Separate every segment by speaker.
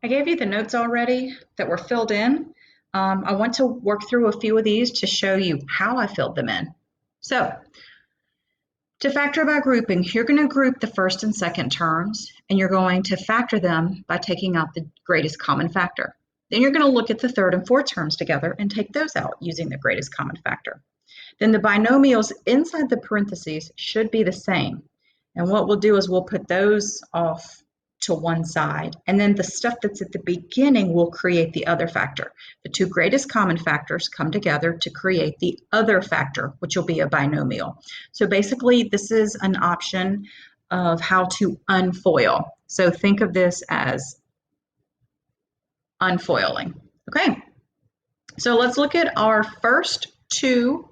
Speaker 1: I gave you the notes already that were filled in. I want to work through a few of these to show you how I filled them in. So, to factor by grouping, you're going to group the first and second terms, and you're going to factor them by taking out the greatest common factor. Then you're going to look at the third and fourth terms together and take those out using the greatest common factor. Then the binomials inside the parentheses should be the same. And what we'll do is we'll put those off to one side, and then the stuff that's at the beginning will create the other factor. The two greatest common factors come together to create the other factor, which will be a binomial. So basically, this is an option of how to unfoil. So think of this as unfoiling. Okay, so let's look at our first two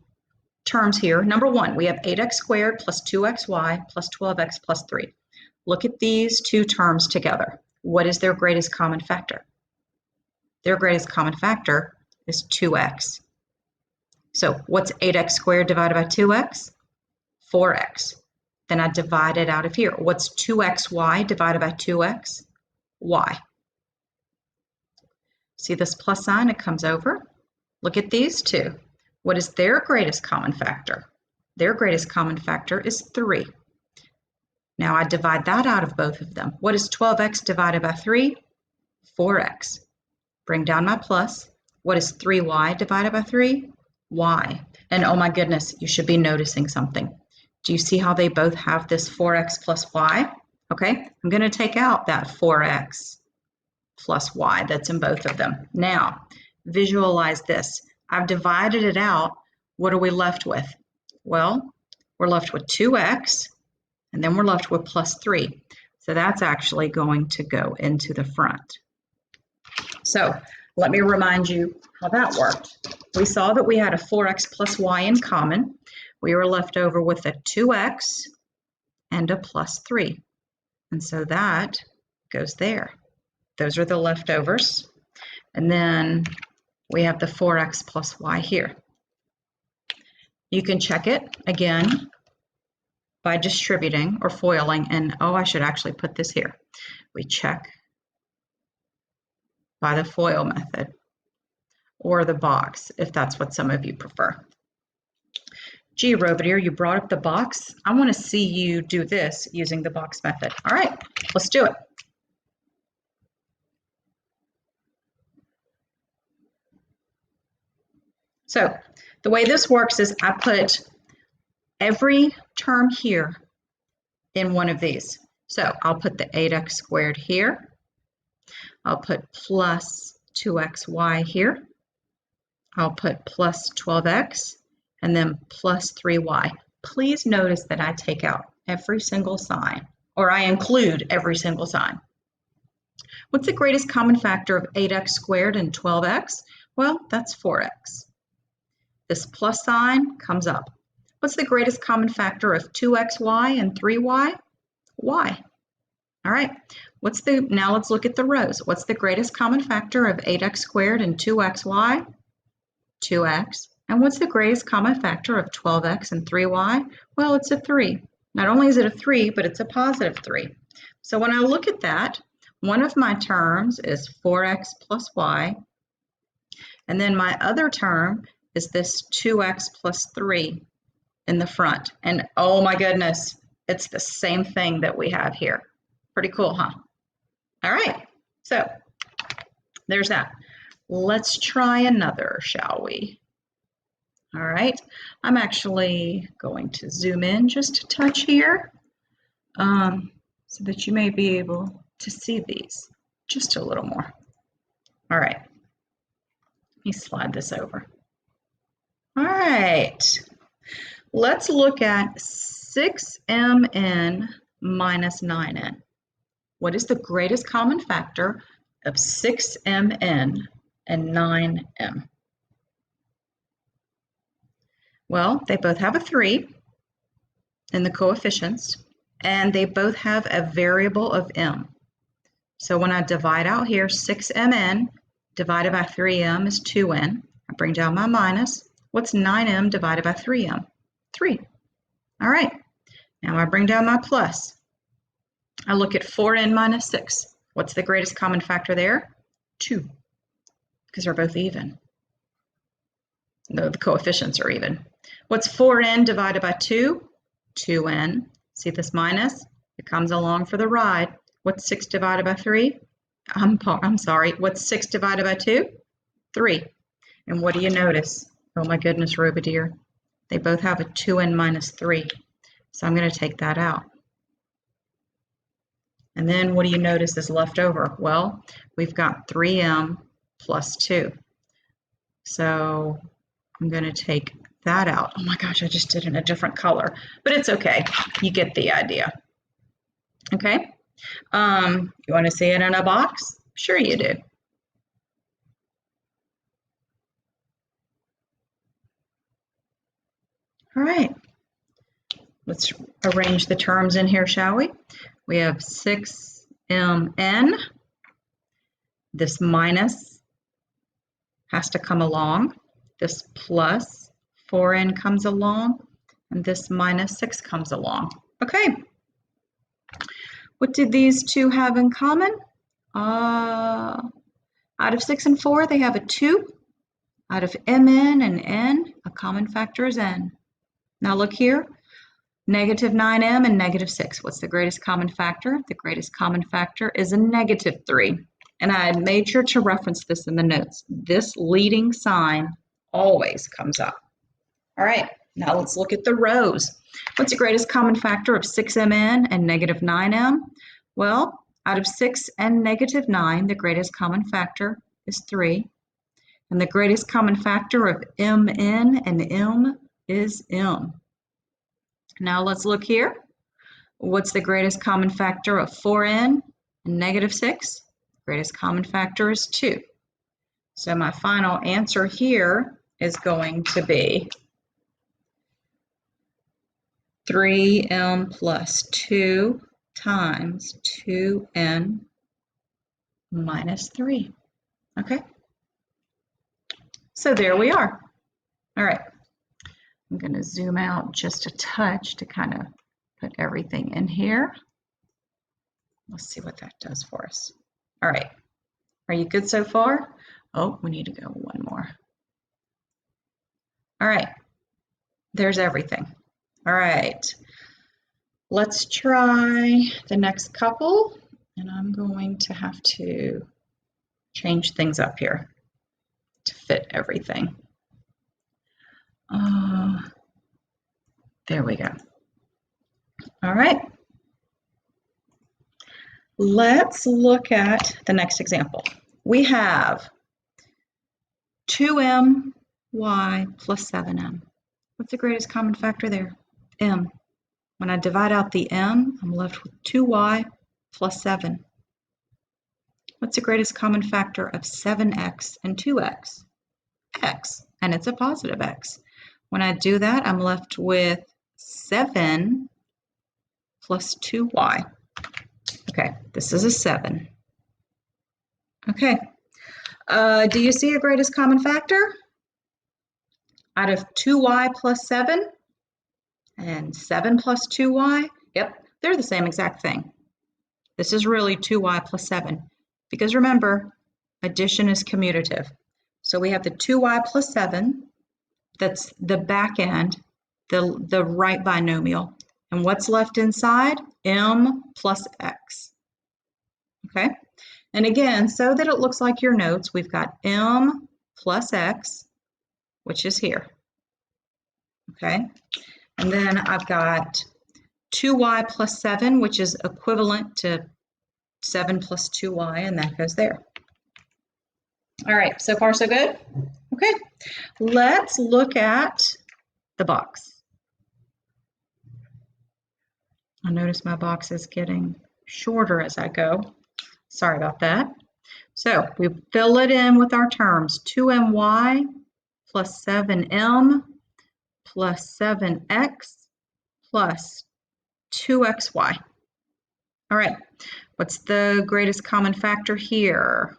Speaker 1: terms here. Number one, we have 8x squared plus 2xy plus 12x plus 3. Look at these two terms together. What is their greatest common factor? Their greatest common factor is 2x. So what's 8x squared divided by 2x? 4x. Then I divide it out of here. What's 2xy divided by 2x? Y. See this plus sign? It comes over. Look at these two. What is their greatest common factor? Their greatest common factor is 3. Now I divide that out of both of them. What is 12x divided by 3? 4x. Bring down my plus. What is 3y divided by 3? Y. And oh my goodness, you should be noticing something. Do you see how they both have this 4x plus y? Okay, I'm going to take out that 4x plus y that's in both of them. Now, visualize this. I've divided it out. What are we left with? Well, we're left with 2x, and then we're left with plus 3. So that's actually going to go into the front. So let me remind you how that worked. We saw that we had a 4x plus y in common. We were left over with a 2x and a plus 3. And so that goes there. Those are the leftovers. And then we have the 4x plus y here. You can check it again by distributing or foiling, and oh, I should actually put this here. We check by the FOIL method or the box, if that's what some of you prefer. Gee, Robodeer, you brought up the box. I want to see you do this using the box method. All right, let's do it. So the way this works is I put every term here in one of these. So I'll put the 8x squared here. I'll put plus 2xy here. I'll put plus 12x and then plus 3y. Please notice that I take out every single sign, or I include every single sign. What's the greatest common factor of 8x squared and 12x? Well, that's 4x. This plus sign comes up. What's the greatest common factor of 2xy and 3y? Y. All right. Now let's look at the rows. What's the greatest common factor of 8x squared and 2xy? 2x. And what's the greatest common factor of 12x and 3y? Well, it's a 3. Not only is it a 3, but it's a positive 3. So when I look at that, one of my terms is 4x plus y. And then my other term is this 2x plus 3 in the front. And oh my goodness, it's the same thing that we have here. Pretty cool, huh? All right, so there's that. Let's try another, shall we? All right, I'm actually going to zoom in just a touch here so that you may be able to see these just a little more. All right, let me slide this over. All right, let's look at 6mn minus 9n. What is the greatest common factor of 6mn and 9m? Well, they both have a 3 in the coefficients, and they both have a variable of m. So when I divide out here, 6mn divided by 3m is 2n. I bring down my minus. What's 9m divided by 3m? 3. All right. Now I bring down my plus. I look at 4n minus 6. What's the greatest common factor there? 2, because they're both even. No, the coefficients are even. What's 4n divided by 2? 2n. See this minus? It comes along for the ride. What's 6 divided by 3? I'm sorry. What's 6 divided by 2? 3. And what do you notice? Oh my goodness, Robadeer. They both have a 2n minus 3. So I'm going to take that out. And then what do you notice is left over? Well, we've got 3m plus 2. So I'm going to take that out. Oh my gosh, I just did it in a different color. But it's okay. You get the idea. Okay? You want to see it in a box? Sure you do. All right. Let's arrange the terms in here, shall we? We have 6mn. This minus has to come along. This plus 4n comes along. And this minus 6 comes along. Okay. What did these two have in common? Out of 6 and 4, they have a 2. Out of mn and n, a common factor is n. Now look here. Negative 9m and negative 6. What's the greatest common factor? The greatest common factor is a negative 3. And I made sure to reference this in the notes. This leading sign always comes up. All right, now let's look at the rows. What's the greatest common factor of 6mn and negative 9m? Well, out of 6 and negative 9, the greatest common factor is 3. And the greatest common factor of mn and m is m. Now let's look here. What's the greatest common factor of 4n and negative 6? Greatest common factor is 2. So my final answer here is going to be 3m plus 2 times 2n minus 3. Okay? So there we are. All right. I'm going to zoom out just a touch to kind of put everything in here. Let's see what that does for us. All right. Are you good so far? Oh, we need to go one more. All right. There's everything. All right. Let's try the next couple. And I'm going to have to change things up here to fit everything. There we go. All right. Let's look at the next example. We have 2my plus 7m. What's the greatest common factor there? M. When I divide out the m, I'm left with 2y plus 7. What's the greatest common factor of 7x and 2x? X, and it's a positive x. When I do that, I'm left with 7 plus 2y. Okay, this is a 7. Okay, do you see a greatest common factor? Out of 2y plus 7 and 7 plus 2y, yep, they're the same exact thing. This is really 2y plus 7, because remember, addition is commutative. So we have the 2y plus 7, that's the back end, the right binomial. And what's left inside? M plus x. Okay? And again, so that it looks like your notes, we've got m plus x, which is here. Okay? And then I've got 2y plus 7, which is equivalent to 7 plus 2y, and that goes there. All right, so far so good? Okay, let's look at the box. I notice my box is getting shorter as I go. Sorry about that. So we fill it in with our terms. 2my plus 7m plus 7x plus 2xy. All right, what's the greatest common factor here?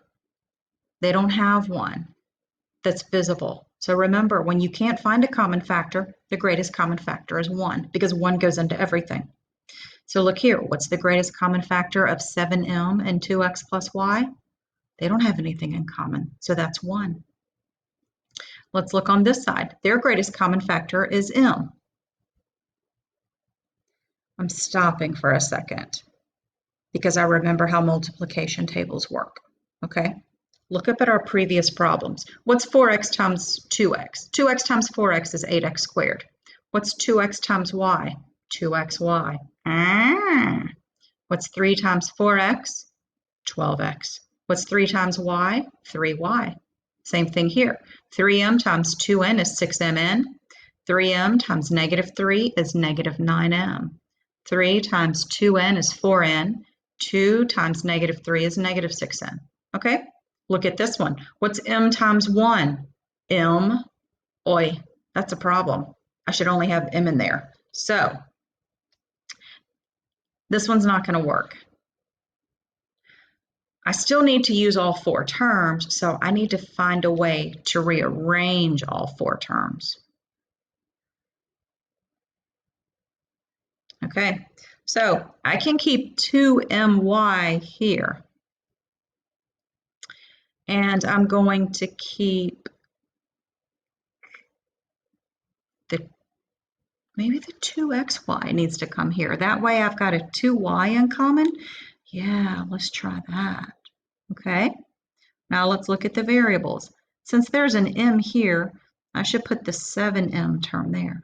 Speaker 1: They don't have one that's visible. So remember, when you can't find a common factor, the greatest common factor is 1, because 1 goes into everything. So look here, what's the greatest common factor of 7m and 2x plus y? They don't have anything in common, so that's 1. Let's look on this side. Their greatest common factor is m. I'm stopping for a second because I remember how multiplication tables work, okay? Look up at our previous problems. What's 4x times 2x? 2x times 4x is 8x squared. What's 2x times y? 2xy. What's 3 times 4x? 12x. What's 3 times y? 3y. Same thing here. 3m times 2n is 6mn. 3m times negative 3 is negative 9m. 3 times 2n is 4n. 2 times negative 3 is negative 6n. Okay? Look at this one. What's m times 1? M. Oi, that's a problem. I should only have m in there. So, this one's not going to work. I still need to use all 4 terms, so I need to find a way to rearrange all 4 terms. Okay, so I can keep 2my here. And I'm going to keep maybe the 2xy needs to come here. That way I've got a 2y in common. Yeah, let's try that. Okay, now let's look at the variables. Since there's an m here, I should put the 7m term there.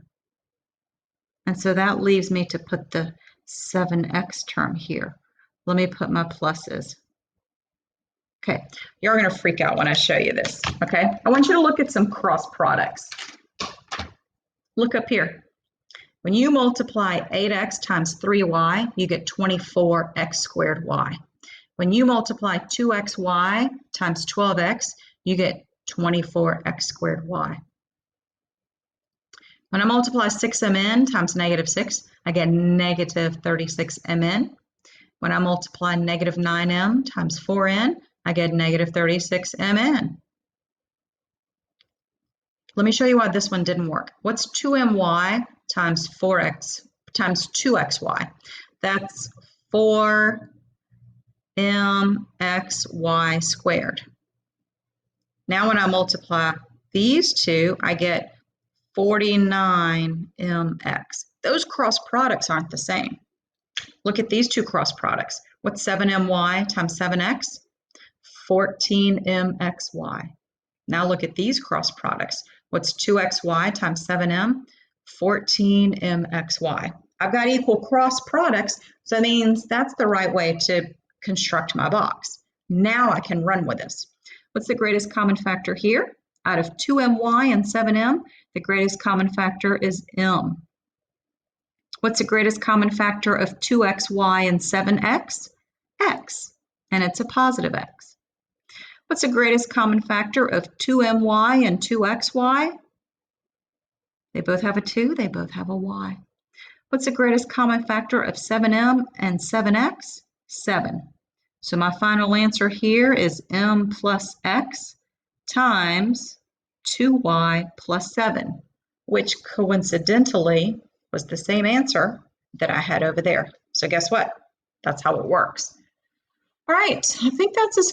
Speaker 1: And so that leaves me to put the 7x term here. Let me put my pluses. Okay, you're going to freak out when I show you this, okay? I want you to look at some cross products. Look up here. When you multiply 8x times 3y, you get 24x squared y. When you multiply 2xy times 12x, you get 24x squared y. When I multiply 6mn times negative 6, I get negative 36mn. When I multiply negative 9m times 4n, I get negative 36mn. Let me show you why this one didn't work. What's 2my times 4x times 2xy? That's 4mxy squared. Now when I multiply these two, I get 49mx. Those cross products aren't the same. Look at these two cross products. What's 7my times 7x? 14mxy. Now look at these cross products. What's 2xy times 7m? 14mxy. I've got equal cross products, so that means that's the right way to construct my box. Now I can run with this. What's the greatest common factor here? Out of 2my and 7m, the greatest common factor is m. What's the greatest common factor of 2xy and 7x? X, and it's a positive x. What's the greatest common factor of 2my and 2xy? They both have a 2, they both have a y. What's the greatest common factor of 7m and 7x? 7. So my final answer here is m plus x times 2y plus 7, which coincidentally was the same answer that I had over there. So guess what? That's how it works. All right, I think that's as far